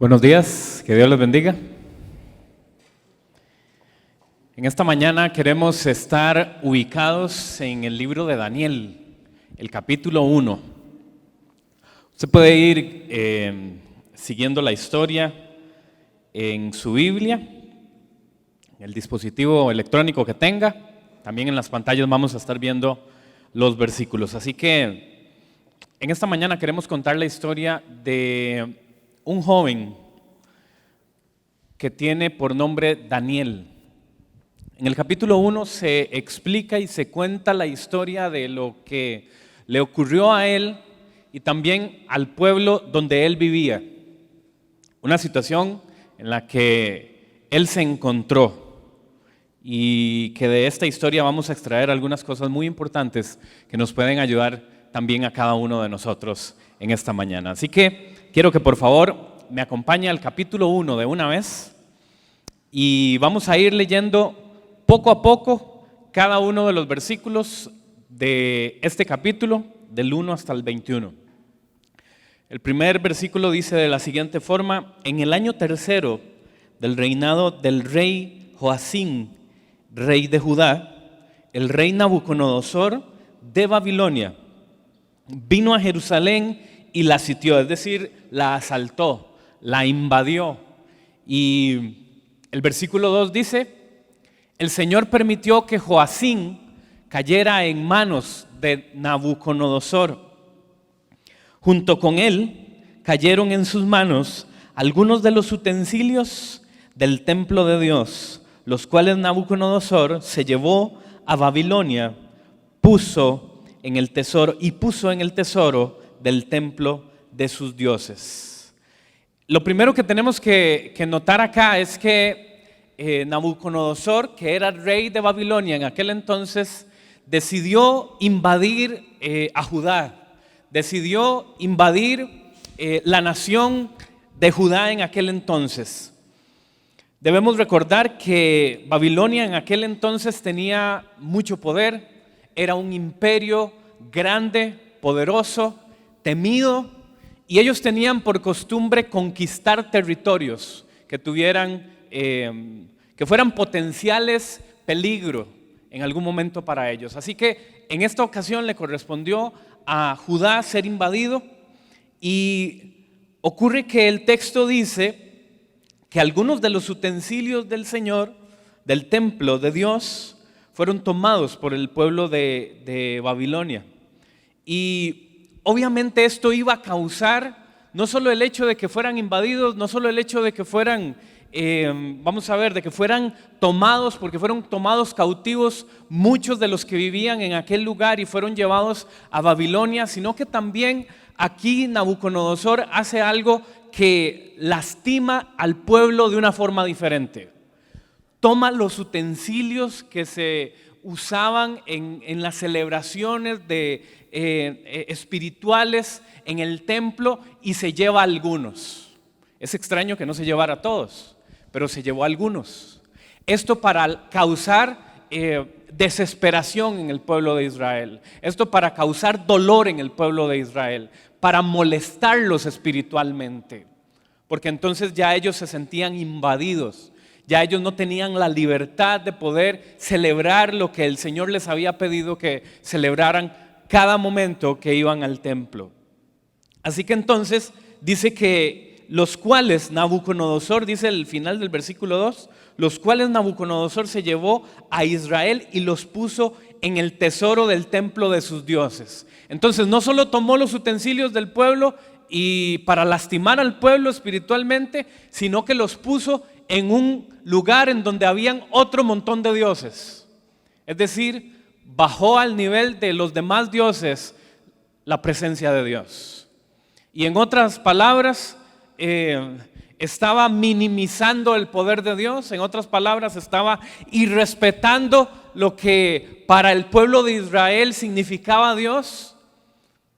Buenos días, que Dios les bendiga. En esta mañana queremos estar ubicados en el libro de Daniel, el capítulo 1. Usted puede ir siguiendo la historia en su Biblia, en el dispositivo electrónico que tenga. También en las pantallas vamos a estar viendo los versículos. Así que en esta mañana queremos contar la historia de un joven que tiene por nombre Daniel. En el capítulo 1 se explica y se cuenta la historia de lo que le ocurrió a él y también al pueblo donde él vivía. Una situación en la que él se encontró y que de esta historia vamos a extraer algunas cosas muy importantes que nos pueden ayudar también a cada uno de nosotros en esta mañana. Así que quiero que por favor me acompañe al capítulo 1 de una vez y vamos a ir leyendo poco a poco cada uno de los versículos de este capítulo, del 1 hasta el 21. El primer versículo dice de la siguiente forma: en el año tercero del reinado del rey Joacim, rey de Judá, el rey Nabucodonosor de Babilonia vino a Jerusalén y la sitió, es decir, la asaltó, la invadió. Y el versículo 2 dice: el Señor permitió que Joacim cayera en manos de Nabucodonosor. Junto con él cayeron en sus manos algunos de los utensilios del templo de Dios, los cuales Nabucodonosor se llevó a Babilonia, puso en el tesoro del templo de sus dioses. Lo primero que tenemos que notar acá es que Nabucodonosor, que era rey de Babilonia en aquel entonces, decidió invadir a Judá, decidió invadir la nación de Judá en aquel entonces. Debemos recordar que Babilonia en aquel entonces tenía mucho poder, era un imperio grande, poderoso, temido, y ellos tenían por costumbre conquistar territorios que fueran potenciales peligro en algún momento para ellos. Así que en esta ocasión le correspondió a Judá ser invadido, y ocurre que el texto dice que algunos de los utensilios del Señor, del templo de Dios, fueron tomados por el pueblo de Babilonia. Y obviamente esto iba a causar no solo el hecho de que fueran invadidos, no solo el hecho de que fueran de que fueran tomados, porque fueron tomados cautivos muchos de los que vivían en aquel lugar y fueron llevados a Babilonia, sino que también aquí Nabucodonosor hace algo que lastima al pueblo de una forma diferente. Toma los utensilios que se usaban en las celebraciones espirituales en el templo y se lleva algunos. Es extraño que no se llevara a todos, pero se llevó a algunos. Esto para causar desesperación en el pueblo de Israel. Esto para causar dolor en el pueblo de Israel, para molestarlos espiritualmente, porque entonces ya ellos se sentían invadidos. Ya ellos no tenían la libertad de poder celebrar lo que el Señor les había pedido que celebraran cada momento que iban al templo. Así que entonces dice que los cuales Nabucodonosor, dice el final del versículo 2, los cuales Nabucodonosor se llevó a Israel y los puso en el tesoro del templo de sus dioses. Entonces no solo tomó los utensilios del pueblo y para lastimar al pueblo espiritualmente, sino que los puso en un lugar en donde habían otro montón de dioses. Es decir, bajó al nivel de los demás dioses la presencia de Dios. Y en otras palabras, estaba minimizando el poder de Dios. En otras palabras, estaba irrespetando lo que para el pueblo de Israel significaba Dios,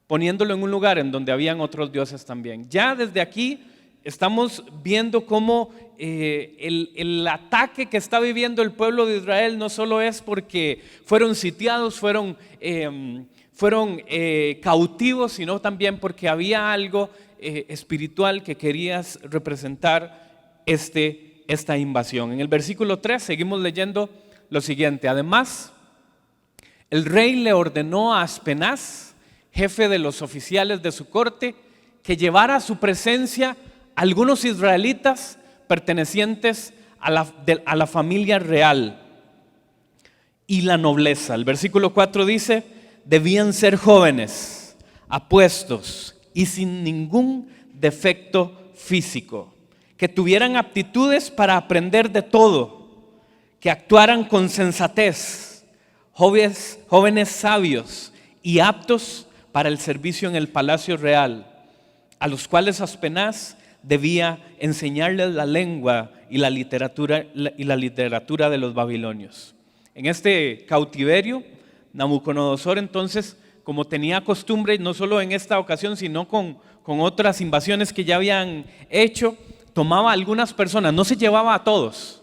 poniéndolo en un lugar en donde habían otros dioses también. Ya desde aquí estamos viendo cómo el ataque que está viviendo el pueblo de Israel no solo es porque fueron sitiados, fueron cautivos, sino también porque había algo espiritual que quería representar esta invasión. En el versículo 3 seguimos leyendo lo siguiente: además, el rey le ordenó a Aspenaz, jefe de los oficiales de su corte, que llevara a su presencia algunos israelitas pertenecientes a la familia real y la nobleza. El versículo 4 dice: debían ser jóvenes, apuestos y sin ningún defecto físico, que tuvieran aptitudes para aprender de todo, que actuaran con sensatez, jóvenes sabios y aptos para el servicio en el palacio real, a los cuales Aspenaz debía enseñarles la lengua y la literatura de los babilonios. En este cautiverio, Nabucodonosor entonces, como tenía costumbre, no solo en esta ocasión, sino con otras invasiones que ya habían hecho, tomaba a algunas personas, no se llevaba a todos,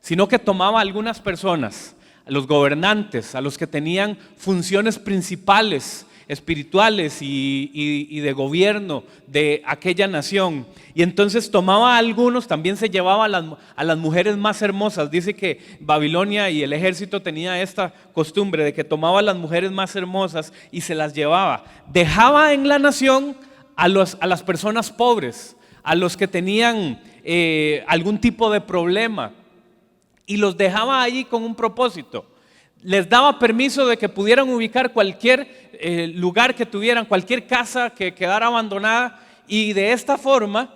sino que tomaba a algunas personas, a los gobernantes, a los que tenían funciones principales, espirituales y de gobierno de aquella nación, y entonces tomaba a algunos, también se llevaba a las mujeres más hermosas. Dice que Babilonia y el ejército tenía esta costumbre de que tomaba a las mujeres más hermosas y se las llevaba. Dejaba en la nación a las personas pobres, a los que tenían algún tipo de problema, y los dejaba allí con un propósito. Les daba permiso de que pudieran ubicar cualquier lugar que tuvieran, cualquier casa que quedara abandonada, y de esta forma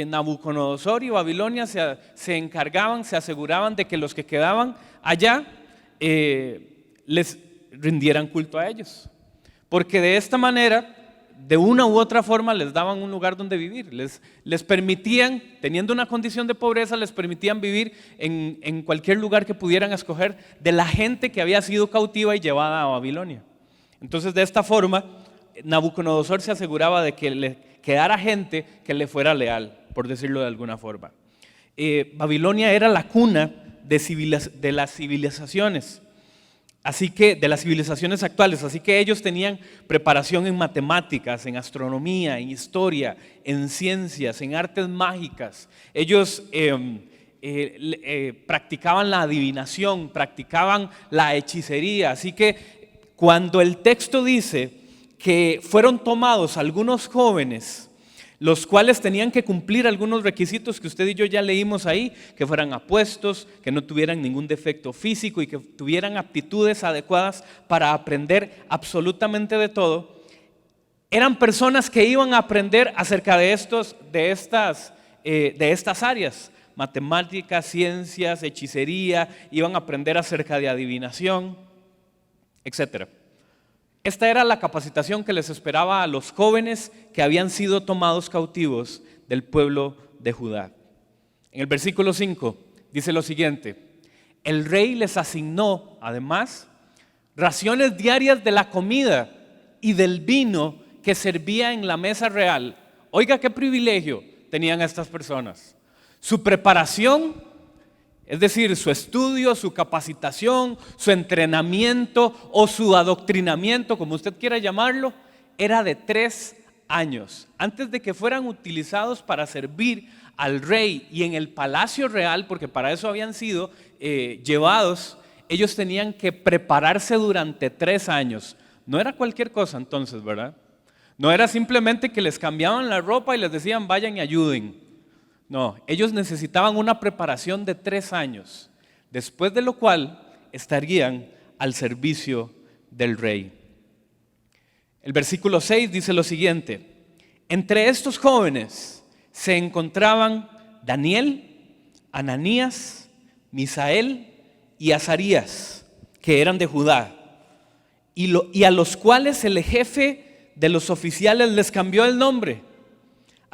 Nabucodonosor y Babilonia se encargaban, se aseguraban de que los que quedaban allá les rindieran culto a ellos, porque de esta manera, de una u otra forma, les daban un lugar donde vivir, les permitían, teniendo una condición de pobreza, les permitían vivir en cualquier lugar que pudieran escoger de la gente que había sido cautiva y llevada a Babilonia. Entonces, de esta forma, Nabucodonosor se aseguraba de que le quedara gente que le fuera leal, por decirlo de alguna forma. Babilonia era la cuna de las civilizaciones. Así que, de las civilizaciones actuales, así que ellos tenían preparación en matemáticas, en astronomía, en historia, en ciencias, en artes mágicas. Ellos practicaban la adivinación, practicaban la hechicería. Así que cuando el texto dice que fueron tomados algunos jóvenes, los cuales tenían que cumplir algunos requisitos que usted y yo ya leímos ahí, que fueran apuestos, que no tuvieran ningún defecto físico y que tuvieran aptitudes adecuadas para aprender absolutamente de todo, eran personas que iban a aprender acerca de estas áreas: matemáticas, ciencias, hechicería, iban a aprender acerca de adivinación, etc. Esta era la capacitación que les esperaba a los jóvenes que habían sido tomados cautivos del pueblo de Judá. En el versículo 5 dice lo siguiente: el rey les asignó además raciones diarias de la comida y del vino que servía en la mesa real. Oiga qué privilegio tenían estas personas. Su preparación, es decir, su estudio, su capacitación, su entrenamiento o su adoctrinamiento, como usted quiera llamarlo, era de 3 años. Antes de que fueran utilizados para servir al rey y en el palacio real, porque para eso habían sido llevados, ellos tenían que prepararse durante 3 años. No era cualquier cosa entonces, ¿verdad? No era simplemente que les cambiaban la ropa y les decían vayan y ayuden. No, ellos necesitaban una preparación de 3 años, después de lo cual estarían al servicio del rey. El versículo 6 dice lo siguiente: entre estos jóvenes se encontraban Daniel, Ananías, Misael y Azarías, que eran de Judá, y a los cuales el jefe de los oficiales les cambió el nombre.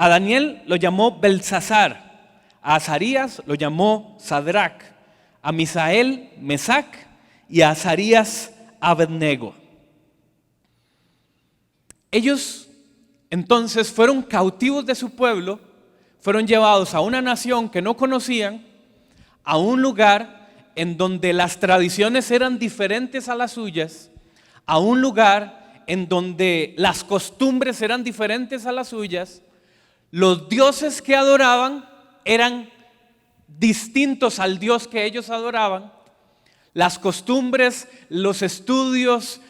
A Daniel lo llamó Belsasar, a Azarías lo llamó Sadrac, a Misael Mesac y a Azarías Abednego. Ellos entonces fueron cautivos de su pueblo, fueron llevados a una nación que no conocían, a un lugar en donde las tradiciones eran diferentes a las suyas, a un lugar en donde las costumbres eran diferentes a las suyas, Los dioses que adoraban eran distintos al Dios que ellos adoraban. Las costumbres, los estudios,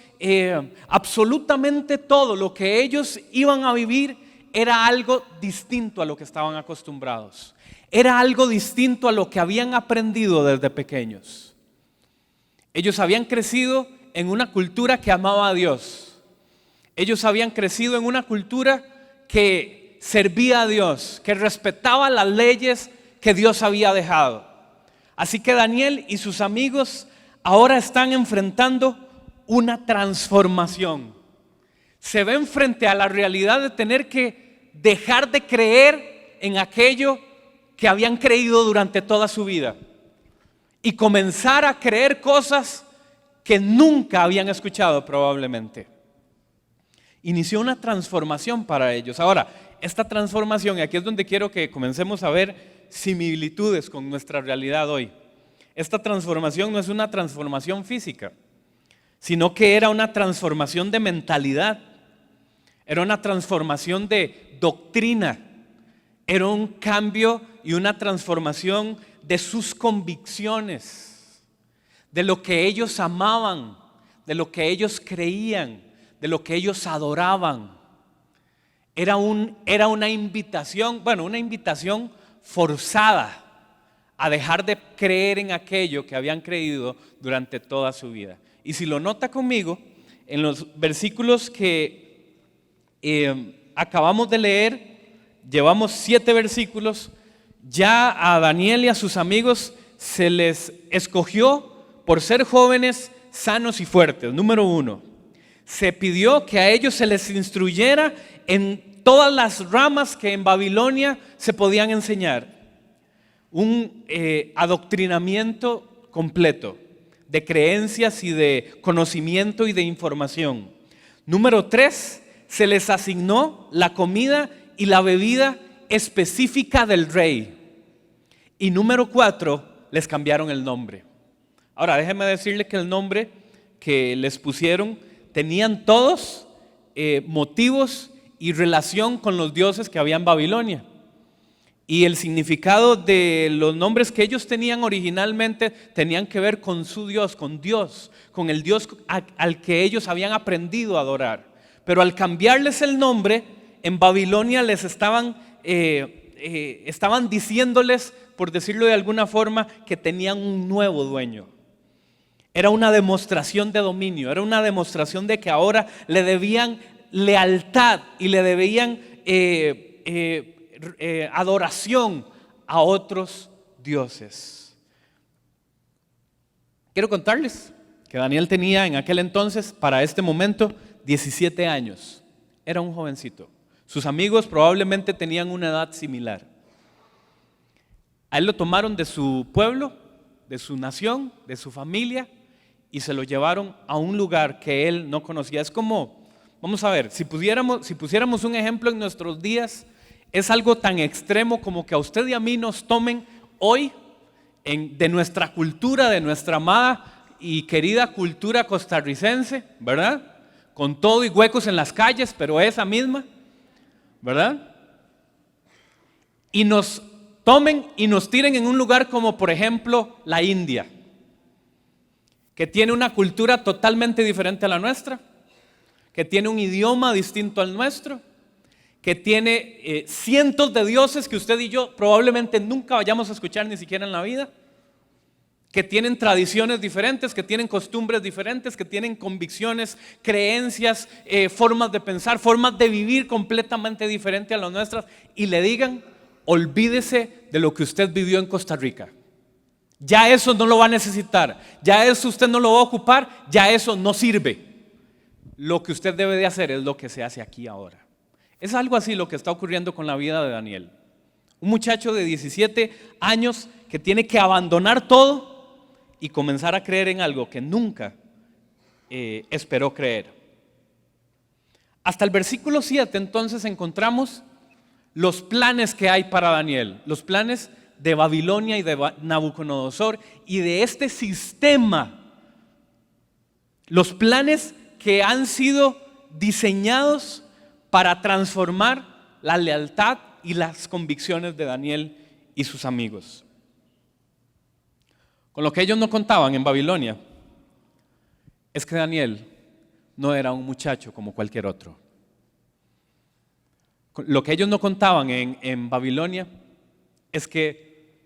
absolutamente todo lo que ellos iban a vivir era algo distinto a lo que estaban acostumbrados. Era algo distinto a lo que habían aprendido desde pequeños. Ellos habían crecido en una cultura que amaba a Dios. Ellos habían crecido en una cultura que servía a Dios, que respetaba las leyes que Dios había dejado. Así que Daniel y sus amigos ahora están enfrentando una transformación. Se ven frente a la realidad de tener que dejar de creer en aquello que habían creído durante toda su vida y comenzar a creer cosas que nunca habían escuchado probablemente. Inició una transformación para ellos. Ahora, esta transformación, y aquí es donde quiero que comencemos a ver similitudes con nuestra realidad hoy. Esta transformación no es una transformación física, sino que era una transformación de mentalidad, era una transformación de doctrina, era un cambio y una transformación de sus convicciones, de lo que ellos amaban, de lo que ellos creían, de lo que ellos adoraban. Era una invitación, una invitación forzada a dejar de creer en aquello que habían creído durante toda su vida. Y si lo nota conmigo, en los versículos que acabamos de leer, llevamos 7 versículos, ya a Daniel y a sus amigos se les escogió por ser jóvenes, sanos y fuertes. Número 1, se pidió que a ellos se les instruyera en todas las ramas que en Babilonia se podían enseñar. Un adoctrinamiento completo de creencias y de conocimiento y de información. Número 3, se les asignó la comida y la bebida específica del rey. Y número 4, les cambiaron el nombre. Ahora déjenme decirle que el nombre que les pusieron tenían todos motivos y relación con los dioses que había en Babilonia. Y el significado de los nombres que ellos tenían originalmente tenían que ver con su Dios, con el Dios al que ellos habían aprendido a adorar. Pero al cambiarles el nombre, en Babilonia les estaban diciéndoles, por decirlo de alguna forma, que tenían un nuevo dueño. Era una demostración de dominio, era una demostración de que ahora le debían lealtad y le debían adoración a otros dioses. Quiero contarles que Daniel tenía en aquel entonces, para este momento, 17 años. Era un jovencito. Sus amigos probablemente tenían una edad similar. A él lo tomaron de su pueblo, de su nación, de su familia, y se lo llevaron a un lugar que él no conocía. Es como, vamos a ver, si pusiéramos un ejemplo en nuestros días, es algo tan extremo como que a usted y a mí nos tomen hoy de nuestra cultura, de nuestra amada y querida cultura costarricense, ¿verdad? Con todo y huecos en las calles, pero esa misma, ¿verdad? Y nos tomen y nos tiren en un lugar como por ejemplo la India, que tiene una cultura totalmente diferente a la nuestra, que tiene un idioma distinto al nuestro, que tiene cientos de dioses que usted y yo probablemente nunca vayamos a escuchar ni siquiera en la vida, que tienen tradiciones diferentes, que tienen costumbres diferentes, que tienen convicciones, creencias, formas de pensar, formas de vivir completamente diferentes a las nuestras, y le digan, olvídese de lo que usted vivió en Costa Rica. Ya eso no lo va a necesitar, ya eso usted no lo va a ocupar, ya eso no sirve. Lo que usted debe de hacer es lo que se hace aquí ahora. Es algo así lo que está ocurriendo con la vida de Daniel. Un muchacho de 17 años que tiene que abandonar todo y comenzar a creer en algo que nunca esperó creer. Hasta el versículo 7 entonces encontramos los planes que hay para Daniel, los planes de Babilonia y de Nabucodonosor y de este sistema, los planes que han sido diseñados para transformar la lealtad y las convicciones de Daniel y sus amigos. Con lo que ellos no contaban en Babilonia es que Daniel no era un muchacho como cualquier otro. Lo que ellos no contaban en Babilonia es que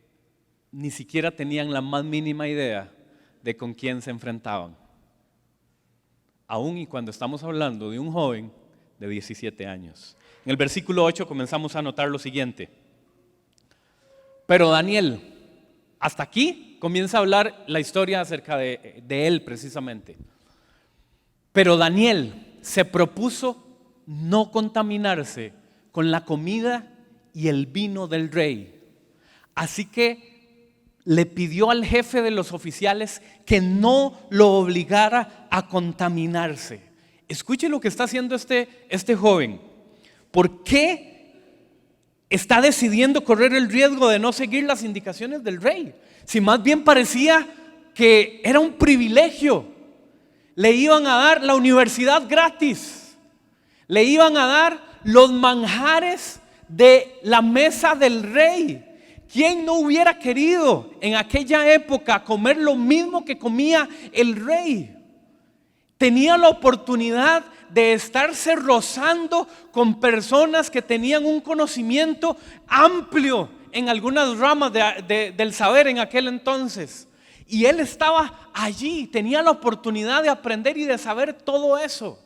ni siquiera tenían la más mínima idea de con quién se enfrentaban. Aún y cuando estamos hablando de un joven de 17 años. En el versículo 8 comenzamos a notar lo siguiente. Pero Daniel, hasta aquí comienza a hablar la historia acerca de él precisamente. Pero Daniel se propuso no contaminarse con la comida y el vino del rey. Así que le pidió al jefe de los oficiales que no lo obligara a contaminarse. Escuche lo que está haciendo este joven. ¿Por qué está decidiendo correr el riesgo de no seguir las indicaciones del rey? Si más bien parecía que era un privilegio. Le iban a dar la universidad gratis. Le iban a dar los manjares de la mesa del rey. ¿Quién no hubiera querido en aquella época comer lo mismo que comía el rey? Tenía la oportunidad de estarse rozando con personas que tenían un conocimiento amplio en algunas ramas del saber en aquel entonces. Y él estaba allí, tenía la oportunidad de aprender y de saber todo eso.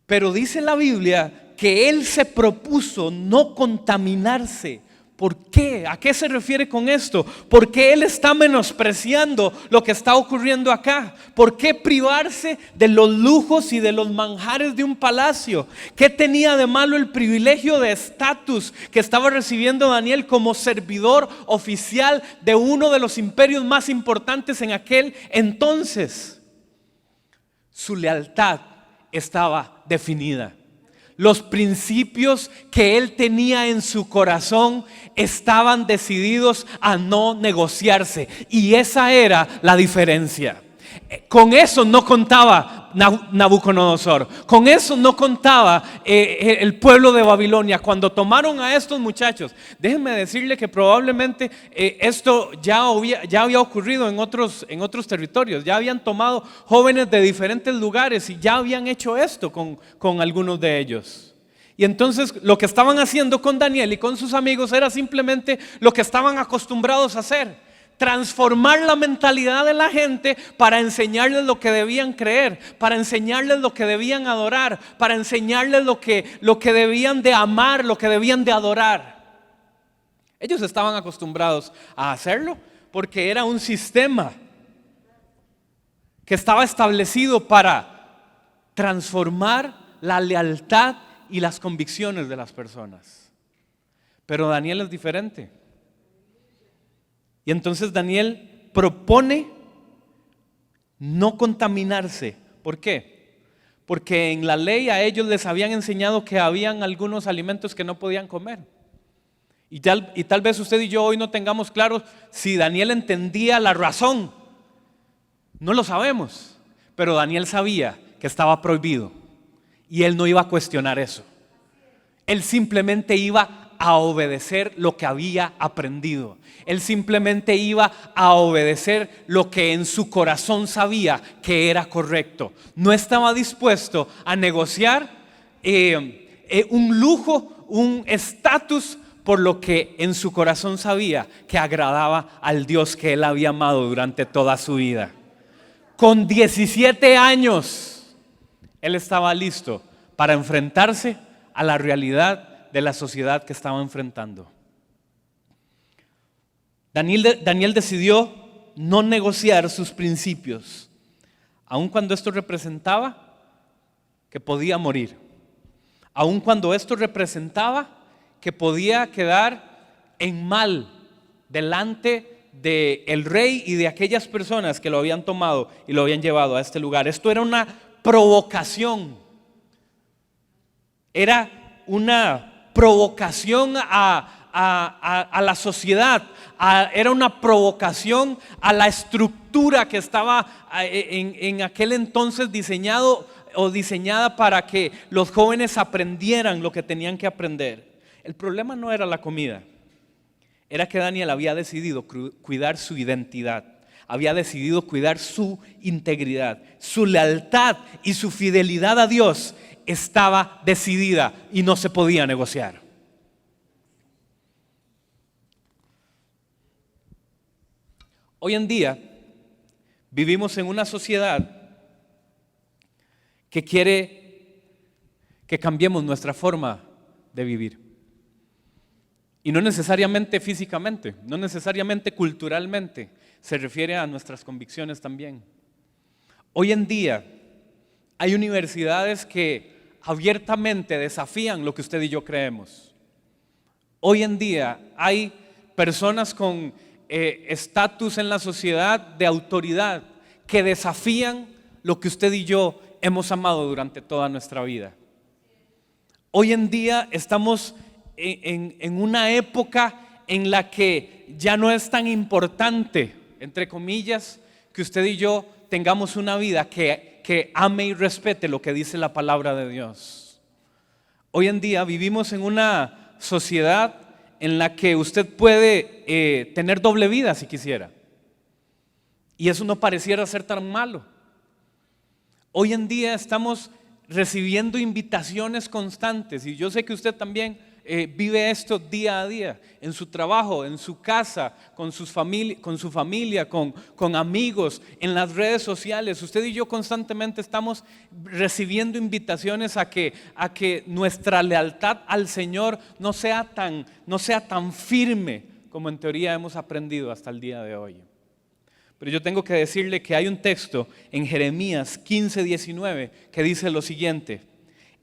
Pero dice la Biblia que él se propuso no contaminarse. ¿Por qué? ¿A qué se refiere con esto? ¿Por qué él está menospreciando lo que está ocurriendo acá? ¿Por qué privarse de los lujos y de los manjares de un palacio? ¿Qué tenía de malo el privilegio de estatus que estaba recibiendo Daniel como servidor oficial de uno de los imperios más importantes en aquel entonces? Su lealtad estaba definida. Los principios que él tenía en su corazón estaban decididos a no negociarse. Y esa era la diferencia. Con eso no contaba Nabucodonosor. Con eso no contaba el pueblo de Babilonia. Cuando tomaron a estos muchachos, déjenme decirle que probablemente esto ya había ocurrido en otros territorios. Ya habían tomado jóvenes de diferentes lugares y ya habían hecho esto con algunos de ellos. Y entonces lo que estaban haciendo con Daniel y con sus amigos era simplemente lo que estaban acostumbrados a hacer. Transformar la mentalidad de la gente para enseñarles lo que debían creer, para enseñarles lo que debían adorar, para enseñarles lo que debían de amar, lo que debían de adorar. Ellos estaban acostumbrados a hacerlo porque era un sistema que estaba establecido para transformar la lealtad y las convicciones de las personas. Pero Daniel es diferente. Y entonces Daniel propone no contaminarse. ¿Por qué? Porque en la ley a ellos les habían enseñado que habían algunos alimentos que no podían comer. Y tal vez usted y yo hoy no tengamos claro si Daniel entendía la razón. No lo sabemos. Pero Daniel sabía que estaba prohibido. Y él no iba a cuestionar eso. Él simplemente iba a obedecer lo que había aprendido. Él simplemente iba a obedecer lo que en su corazón sabía que era correcto. No estaba dispuesto a negociar un lujo, un estatus por lo que en su corazón sabía que agradaba al Dios que él había amado durante toda su vida. Con 17 años, él estaba listo para enfrentarse a la realidad de la sociedad que estaba enfrentando. Daniel decidió no negociar sus principios, aun cuando esto representaba que podía morir, aun cuando esto representaba que podía quedar en mal delante del rey y de aquellas personas que lo habían tomado y lo habían llevado a este lugar. Esto era una provocación, era una provocación a la sociedad, era una provocación a la estructura que estaba en aquel entonces diseñada para que los jóvenes aprendieran lo que tenían que aprender. El problema no era la comida, era que Daniel había decidido cuidar su identidad, había decidido cuidar su integridad, su lealtad y su fidelidad a Dios estaba decidida y no se podía negociar. Hoy en día vivimos en una sociedad que quiere que cambiemos nuestra forma de vivir. Y no necesariamente físicamente, no necesariamente culturalmente, se refiere a nuestras convicciones también. Hoy en día hay universidades que abiertamente desafían lo que usted y yo creemos. Hoy en día hay personas con estatus en la sociedad de autoridad que desafían lo que usted y yo hemos amado durante toda nuestra vida. Hoy en día estamos en una época en la que ya no es tan importante, entre comillas, que usted y yo tengamos una vida que ame y respete lo que dice la palabra de Dios. Hoy en día vivimos en una sociedad en la que usted puede tener doble vida si quisiera. Y eso no pareciera ser tan malo. Hoy en día estamos recibiendo invitaciones constantes y yo sé que usted también vive esto día a día, en su trabajo, en su casa, con su familia, con amigos, en las redes sociales. Usted y yo constantemente estamos recibiendo invitaciones a que nuestra lealtad al Señor no sea tan firme como en teoría hemos aprendido hasta el día de hoy. Pero yo tengo que decirle que hay un texto en Jeremías 15:19 que dice lo siguiente: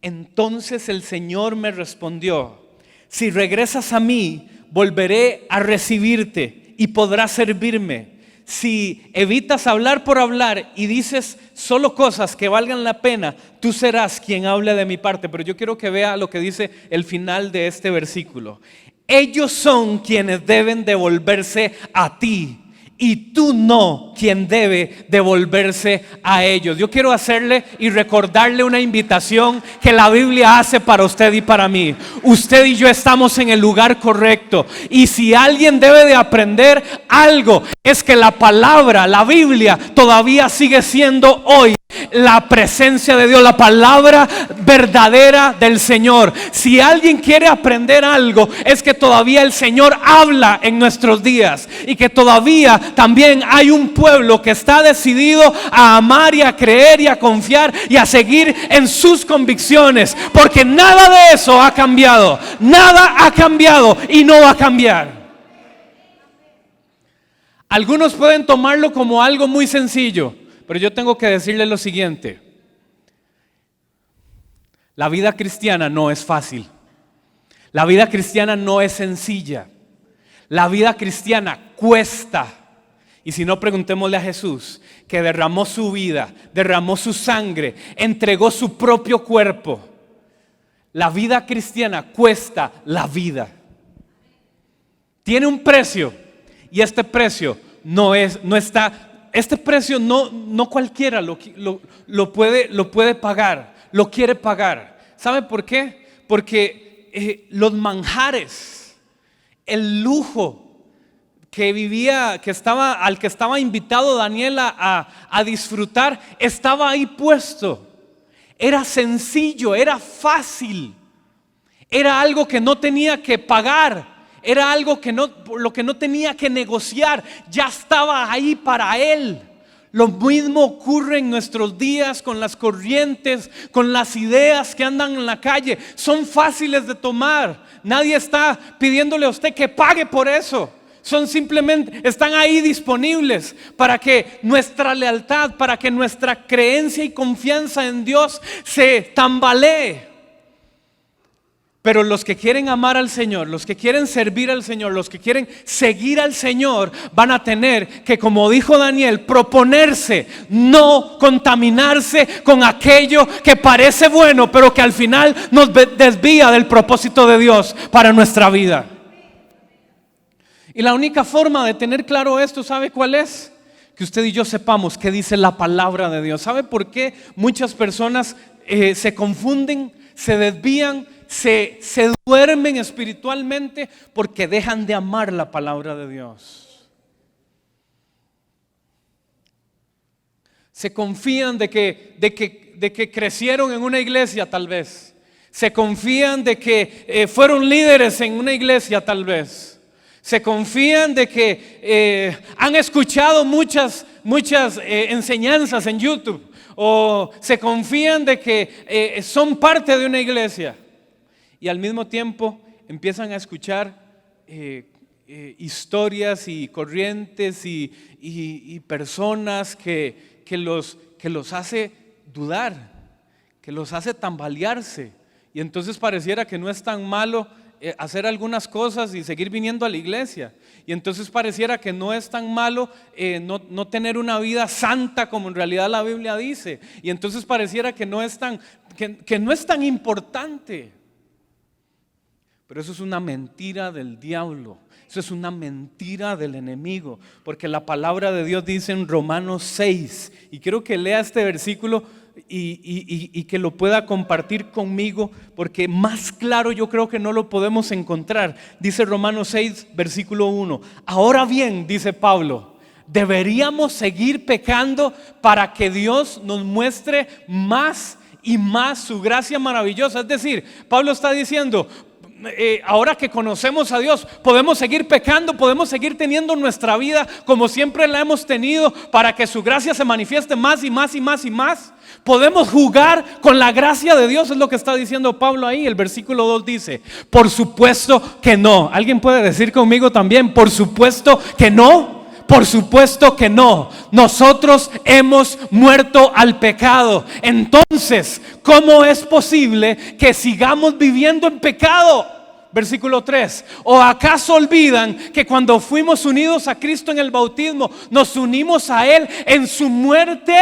entonces el Señor me respondió, si regresas a mí, volveré a recibirte y podrás servirme. Si evitas hablar por hablar y dices solo cosas que valgan la pena, tú serás quien hable de mi parte. Pero yo quiero que vea lo que dice el final de este versículo. Ellos son quienes deben devolverse a ti, y tú no quien debe devolverse a ellos. Yo quiero hacerle y recordarle una invitación que la Biblia hace para usted y para mí. Usted y yo estamos en el lugar correcto. Y si alguien debe de aprender algo, es que la palabra, la Biblia, todavía sigue siendo hoy la presencia de Dios, la palabra verdadera del Señor. Si alguien quiere aprender algo, es que todavía el Señor habla en nuestros días y que todavía también hay un pueblo que está decidido a amar y a creer y a confiar y a seguir en sus convicciones, porque nada de eso ha cambiado, nada ha cambiado y no va a cambiar. Algunos pueden tomarlo como algo muy sencillo, pero yo tengo que decirle lo siguiente: la vida cristiana no es fácil, la vida cristiana no es sencilla, la vida cristiana cuesta. Y si no, preguntémosle a Jesús, que derramó su vida, derramó su sangre, entregó su propio cuerpo. La vida cristiana cuesta la vida. Tiene un precio, y este precio no cualquiera lo puede pagar, lo quiere pagar. ¿Sabe por qué? Porque los manjares, el lujo al que estaba invitado Daniel a disfrutar, estaba ahí puesto. Era sencillo, era fácil, era algo que no tenía que pagar, era algo lo que no tenía que negociar, ya estaba ahí para él. Lo mismo ocurre en nuestros días con las corrientes, con las ideas que andan en la calle. Son fáciles de tomar, nadie está pidiéndole a usted que pague por eso. Están ahí disponibles para que nuestra lealtad, para que nuestra creencia y confianza en Dios se tambalee. Pero los que quieren amar al Señor, los que quieren servir al Señor, los que quieren seguir al Señor, van a tener que, como dijo Daniel, proponerse no contaminarse con aquello que parece bueno, pero que al final nos desvía del propósito de Dios para nuestra vida. Y la única forma de tener claro esto, ¿sabe cuál es? Que usted y yo sepamos qué dice la palabra de Dios. ¿Sabe por qué muchas personas se confunden, se desvían se duermen espiritualmente porque dejan de amar la palabra de Dios. Se confían de que crecieron en una iglesia tal vez. Se confían de que fueron líderes en una iglesia tal vez. Se confían de que han escuchado muchas enseñanzas en YouTube. O se confían de que son parte de una iglesia. Y al mismo tiempo empiezan a escuchar historias y corrientes y personas que los hace dudar, que los hace tambalearse. Y entonces pareciera que no es tan malo hacer algunas cosas y seguir viniendo a la iglesia. Y entonces pareciera que no es tan malo no tener una vida santa como en realidad la Biblia dice. Y entonces pareciera que no es tan importante. Pero eso es una mentira del diablo. Eso es una mentira del enemigo. Porque la palabra de Dios dice en Romanos 6. Y quiero que lea este versículo y que lo pueda compartir conmigo, porque más claro yo creo que no lo podemos encontrar. Dice Romanos 6, versículo 1. Ahora bien, dice Pablo, deberíamos seguir pecando para que Dios nos muestre más y más su gracia maravillosa. Es decir, Pablo está diciendo, ahora que conocemos a Dios, podemos seguir pecando, podemos seguir teniendo nuestra vida como siempre la hemos tenido para que su gracia se manifieste más y más y más y más. Podemos jugar con la gracia de Dios, es lo que está diciendo Pablo ahí. El versículo 2 dice, por supuesto que no. ¿Alguien puede decir conmigo también, por supuesto que no? Por supuesto que no. Nosotros hemos muerto al pecado. Entonces, ¿cómo es posible que sigamos viviendo en pecado? Versículo 3. ¿O acaso olvidan que cuando fuimos unidos a Cristo en el bautismo, nos unimos a Él en su muerte?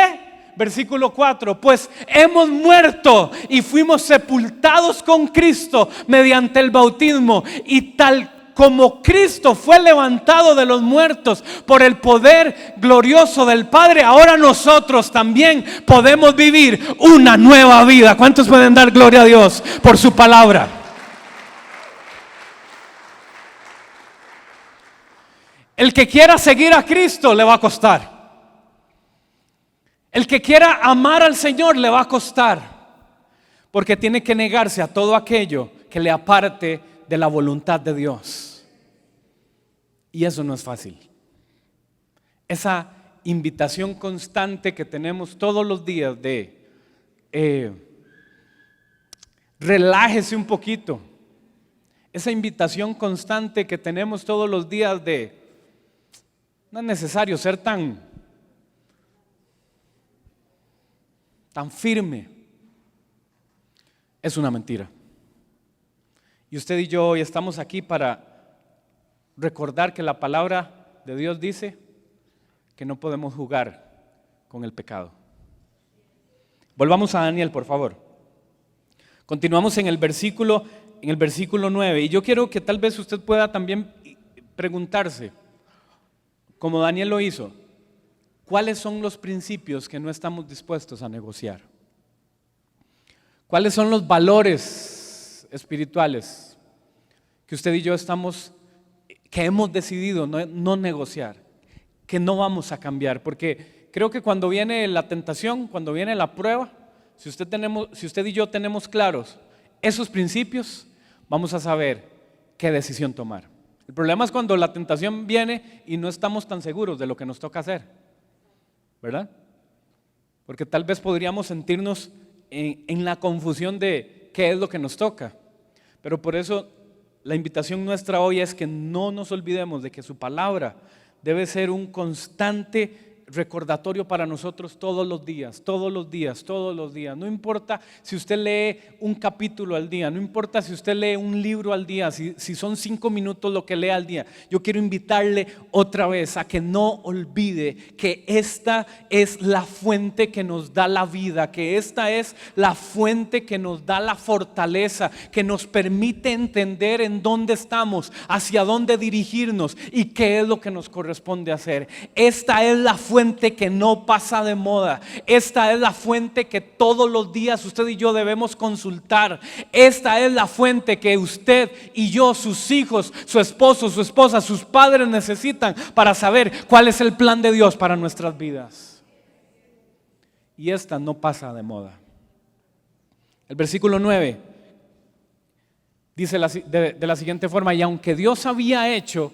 Versículo 4. Pues hemos muerto y fuimos sepultados con Cristo mediante el bautismo, y tal como Cristo fue levantado de los muertos por el poder glorioso del Padre, ahora nosotros también podemos vivir una nueva vida. ¿Cuántos pueden dar gloria a Dios por su palabra? El que quiera seguir a Cristo le va a costar. El que quiera amar al Señor le va a costar, porque tiene que negarse a todo aquello que le aparte de la voluntad de Dios. Y eso no es fácil. Esa invitación constante que tenemos todos los días de relájese un poquito. Esa invitación constante que tenemos todos los días de no es necesario ser tan firme. Es una mentira. Y usted y yo hoy estamos aquí para recordar que la palabra de Dios dice que no podemos jugar con el pecado. Volvamos a Daniel, por favor. Continuamos en el versículo 9. Y yo quiero que tal vez usted pueda también preguntarse, como Daniel lo hizo, ¿cuáles son los principios que no estamos dispuestos a negociar? ¿Cuáles son los valores espirituales que usted y yo que hemos decidido no negociar, que no vamos a cambiar? Porque creo que cuando viene la tentación, cuando viene la prueba, si usted y yo tenemos claros esos principios, vamos a saber qué decisión tomar. El problema es cuando la tentación viene y no estamos tan seguros de lo que nos toca hacer, ¿verdad? Porque tal vez podríamos sentirnos en la confusión de qué es lo que nos toca. Pero por eso la invitación nuestra hoy es que no nos olvidemos de que su palabra debe ser un constante recordatorio para nosotros todos los días, todos los días, todos los días. No importa si usted lee un capítulo al día, no importa si usted lee un libro al día, si son 5 minutos lo que lee al día. Yo quiero invitarle otra vez a que no olvide que esta es la fuente que nos da la vida, que esta es la fuente que nos da la fortaleza, que nos permite entender en dónde estamos, hacia dónde dirigirnos y qué es lo que nos corresponde hacer. Esta es la fuente fuente que no pasa de moda. Esta es la fuente que todos los días usted y yo debemos consultar. Esta es la fuente que usted y yo, sus hijos, su esposo, su esposa, sus padres necesitan para saber cuál es el plan de Dios para nuestras vidas. Y esta no pasa de moda. El versículo 9 dice de la siguiente forma: y aunque Dios había hecho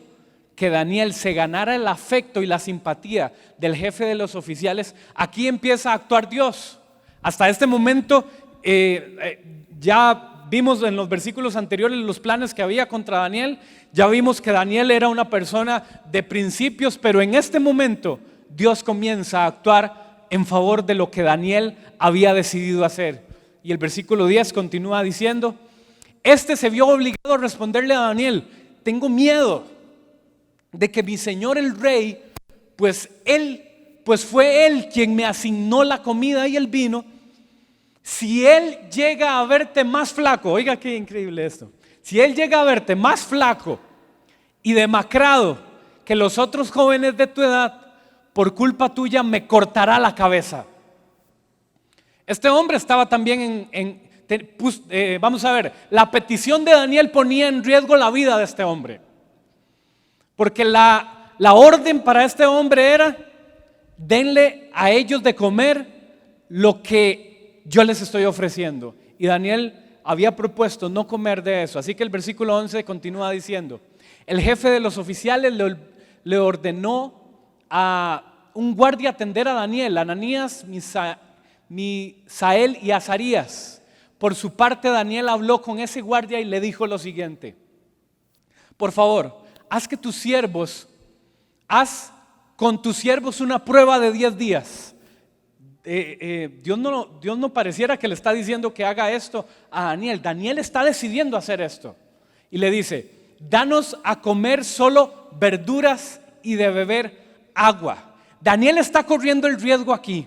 que Daniel se ganara el afecto y la simpatía del jefe de los oficiales, aquí empieza a actuar Dios. Hasta este momento ya vimos en los versículos anteriores los planes que había contra Daniel. Ya vimos que Daniel era una persona de principios, pero en este momento Dios comienza a actuar en favor de lo que Daniel había decidido hacer. Y el versículo 10 continúa diciendo: este se vio obligado a responderle a Daniel: tengo miedo de que mi señor el rey, pues fue él quien me asignó la comida y el vino. Si él llega a verte más flaco, oiga qué increíble esto, si él llega a verte más flaco y demacrado que los otros jóvenes de tu edad, por culpa tuya me cortará la cabeza. Este hombre estaba también vamos a ver, la petición de Daniel ponía en riesgo la vida de este hombre. Porque la orden para este hombre era: denle a ellos de comer lo que yo les estoy ofreciendo. Y Daniel había propuesto no comer de eso. Así que el versículo 11 continúa diciendo: el jefe de los oficiales le ordenó a un guardia atender a Daniel, Ananías, Misael y Azarías. Por su parte, Daniel habló con ese guardia y le dijo lo siguiente: por favor, haz con tus siervos una prueba de 10 días. Dios no pareciera que le está diciendo que haga esto a Daniel. Daniel está decidiendo hacer esto. Y le dice: danos a comer solo verduras y de beber agua. Daniel está corriendo el riesgo aquí,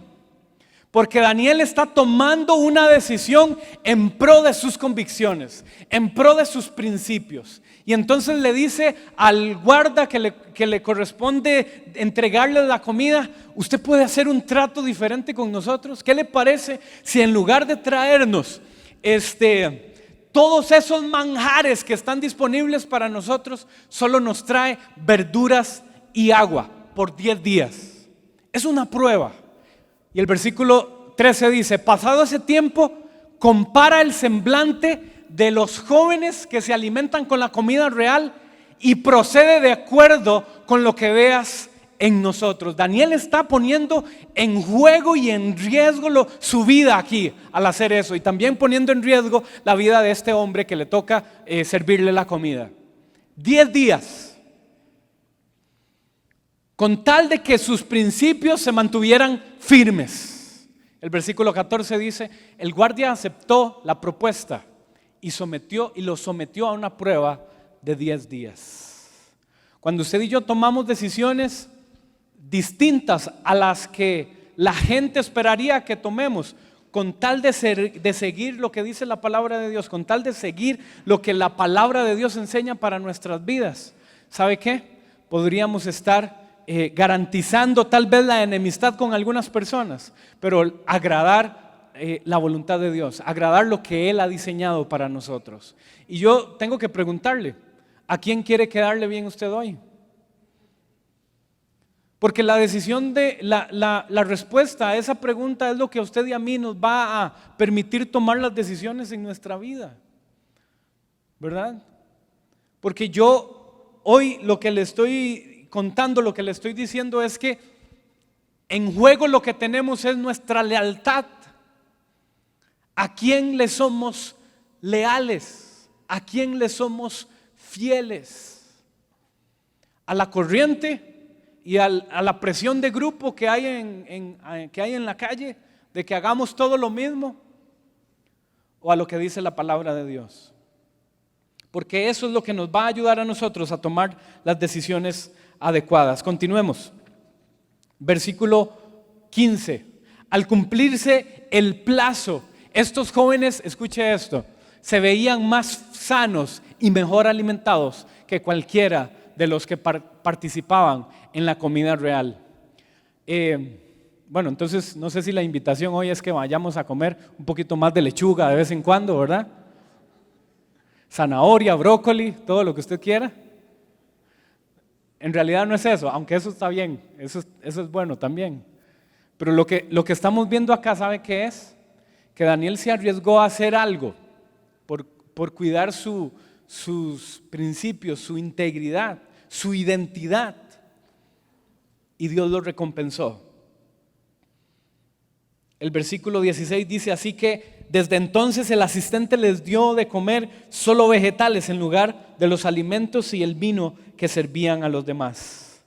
porque Daniel está tomando una decisión en pro de sus convicciones, en pro de sus principios. Y entonces le dice al guarda que le corresponde entregarle la comida: usted puede hacer un trato diferente con nosotros. ¿Qué le parece si en lugar de traernos todos esos manjares que están disponibles para nosotros, solo nos trae verduras y agua por 10 días? Es una prueba. Y el versículo 13 dice: pasado ese tiempo, compara el semblante de los jóvenes que se alimentan con la comida real y procede de acuerdo con lo que veas en nosotros. Daniel está poniendo en juego y en riesgo su vida aquí al hacer eso, y también poniendo en riesgo la vida de este hombre que le toca servirle la comida. 10 días, con tal de que sus principios se mantuvieran firmes. El versículo 14 dice: el guardia aceptó la propuesta y lo sometió a una prueba de 10 días. Cuando usted y yo tomamos decisiones distintas a las que la gente esperaría que tomemos, con tal de seguir lo que dice la palabra de Dios, con tal de seguir lo que la palabra de Dios enseña para nuestras vidas, ¿sabe qué? Podríamos estar garantizando tal vez la enemistad con algunas personas, pero agradar la voluntad de Dios, agradar lo que Él ha diseñado para nosotros. Y yo tengo que preguntarle: ¿a quién quiere quedarle bien usted hoy? Porque la decisión la respuesta a esa pregunta es lo que a usted y a mí nos va a permitir tomar las decisiones en nuestra vida, ¿verdad? Porque yo hoy lo que le estoy contando, lo que le estoy diciendo es que en juego lo que tenemos es nuestra lealtad. ¿A quién le somos leales? ¿A quién le somos fieles? ¿A la corriente y a la presión de grupo que hay en la calle, de que hagamos todo lo mismo? ¿O a lo que dice la palabra de Dios? Porque eso es lo que nos va a ayudar a nosotros a tomar las decisiones adecuadas. Continuemos. Versículo 15. Al cumplirse el plazo, estos jóvenes, escuche esto, se veían más sanos y mejor alimentados que cualquiera de los que participaban en la comida real. Bueno, entonces no sé si la invitación hoy es que vayamos a comer un poquito más de lechuga de vez en cuando, ¿verdad? Zanahoria, brócoli, todo lo que usted quiera. En realidad no es eso, aunque eso está bien, eso es bueno también. Pero lo que estamos viendo acá, ¿sabe qué es? Que Daniel se arriesgó a hacer algo por cuidar sus principios, su integridad, su identidad. Y Dios lo recompensó. El versículo 16 dice: así que desde entonces el asistente les dio de comer solo vegetales en lugar de los alimentos y el vino que servían a los demás.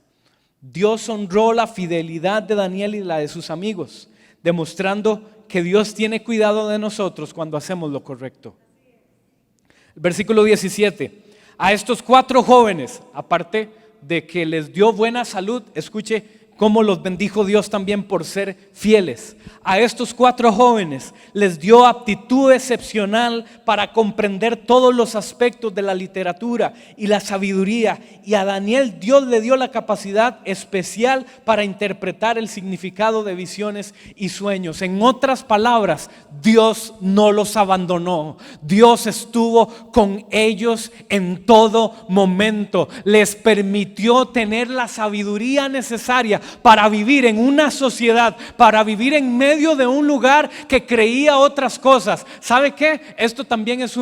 Dios honró la fidelidad de Daniel y la de sus amigos, demostrando que Dios tiene cuidado de nosotros cuando hacemos lo correcto. El versículo 17: a estos 4 jóvenes, aparte de que les dio buena salud, escuche cómo los bendijo Dios también por ser fieles. A estos 4 jóvenes les dio aptitud excepcional para comprender todos los aspectos de la literatura y la sabiduría. Y a Daniel Dios le dio la capacidad especial para interpretar el significado de visiones y sueños. En otras palabras, Dios no los abandonó. Dios estuvo con ellos en todo momento. Les permitió tener la sabiduría necesaria para vivir en una sociedad, para vivir en medio de un lugar que creía otras cosas. ¿Sabe qué? Esto también es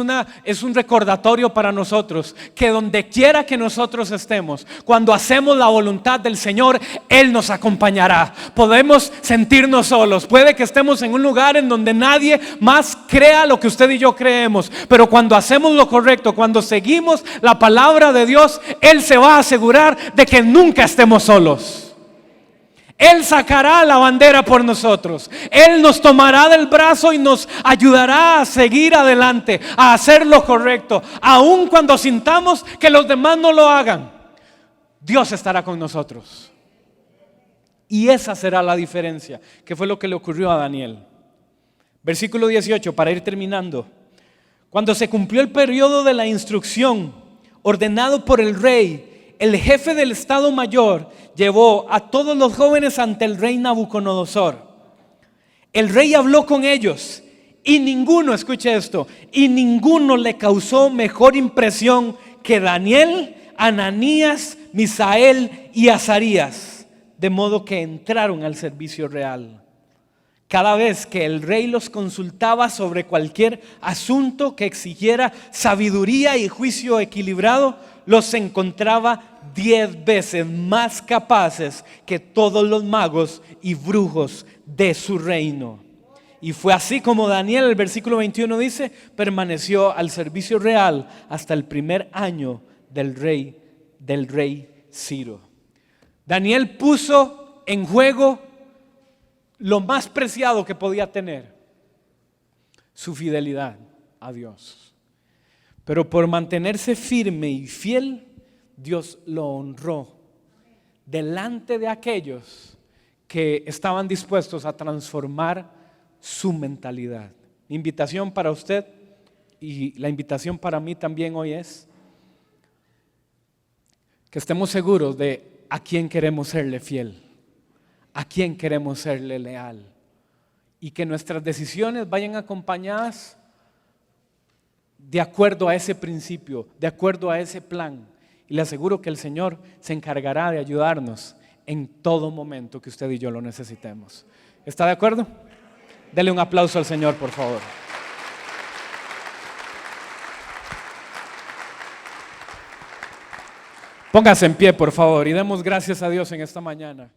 un recordatorio para nosotros, que donde quiera que nosotros estemos, cuando hacemos la voluntad del Señor, Él nos acompañará. Podemos sentirnos solos, puede que estemos en un lugar en donde nadie más crea lo que usted y yo creemos, pero cuando hacemos lo correcto, cuando seguimos la palabra de Dios, Él se va a asegurar de que nunca estemos solos. Él sacará la bandera por nosotros. Él nos tomará del brazo y nos ayudará a seguir adelante, a hacer lo correcto. Aun cuando sintamos que los demás no lo hagan, Dios estará con nosotros. Y esa será la diferencia, que fue lo que le ocurrió a Daniel. Versículo 18, para ir terminando. Cuando se cumplió el periodo de la instrucción ordenado por el rey, el jefe del Estado Mayor llevó a todos los jóvenes ante el rey Nabucodonosor. El rey habló con ellos y ninguno, escuche esto, y ninguno le causó mejor impresión que Daniel, Ananías, Misael y Azarías, de modo que entraron al servicio real. Cada vez que el rey los consultaba sobre cualquier asunto que exigiera sabiduría y juicio equilibrado, los encontraba 10 veces más capaces que todos los magos y brujos de su reino. Y fue así como Daniel, el versículo 21 dice, permaneció al servicio real hasta el primer año del rey Ciro. Daniel puso en juego lo más preciado que podía tener: su fidelidad a Dios. Pero por mantenerse firme y fiel, Dios lo honró delante de aquellos que estaban dispuestos a transformar su mentalidad. Mi invitación para usted y la invitación para mí también hoy es que estemos seguros de a quién queremos serle fiel, a quién queremos serle leal, y que nuestras decisiones vayan acompañadas de acuerdo a ese principio, de acuerdo a ese plan. Y le aseguro que el Señor se encargará de ayudarnos en todo momento que usted y yo lo necesitemos. ¿Está de acuerdo? Dele un aplauso al Señor, por favor. Póngase en pie, por favor, y demos gracias a Dios en esta mañana.